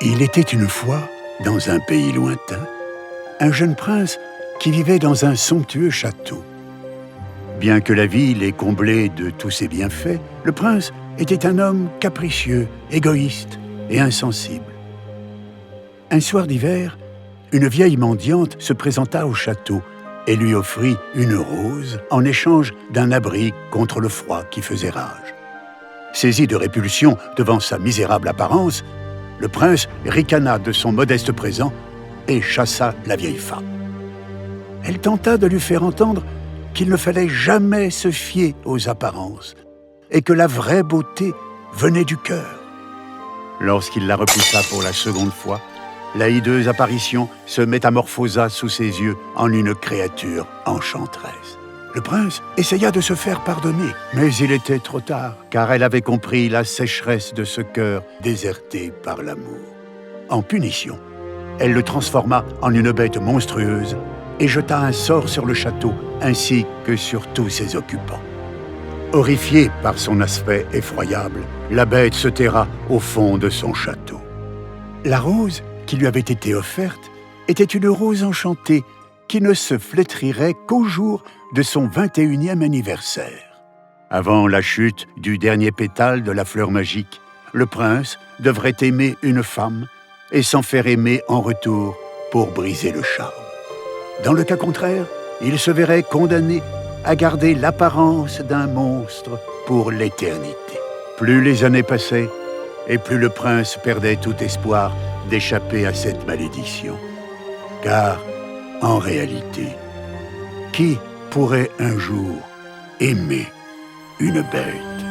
Il était une fois, dans un pays lointain, un jeune prince qui vivait dans un somptueux château. Bien que la ville est comblée de tous ses bienfaits, le prince était un homme capricieux, égoïste et insensible. Un soir d'hiver, une vieille mendiante se présenta au château et lui offrit une rose en échange d'un abri contre le froid qui faisait rage. Saisi de répulsion devant sa misérable apparence, le prince ricana de son modeste présent et chassa la vieille femme. Elle tenta de lui faire entendre qu'il ne fallait jamais se fier aux apparences et que la vraie beauté venait du cœur. Lorsqu'il la repoussa pour la seconde fois, la hideuse apparition se métamorphosa sous ses yeux en une créature enchanteresse. Le prince essaya de se faire pardonner, mais il était trop tard, car elle avait compris la sécheresse de ce cœur déserté par l'amour. En punition, elle le transforma en une bête monstrueuse et jeta un sort sur le château ainsi que sur tous ses occupants. Horrifiée par son aspect effroyable, la bête se terra au fond de son château. La rose qui lui avait été offerte était une rose enchantée qui ne se flétrirait qu'au jour de son 21e anniversaire. Avant la chute du dernier pétale de la fleur magique, le prince devrait aimer une femme et s'en faire aimer en retour pour briser le charme. Dans le cas contraire, il se verrait condamné à garder l'apparence d'un monstre pour l'éternité. Plus les années passaient, et plus le prince perdait tout espoir d'échapper à cette malédiction. Car, en réalité, qui pourrait un jour aimer une bête ?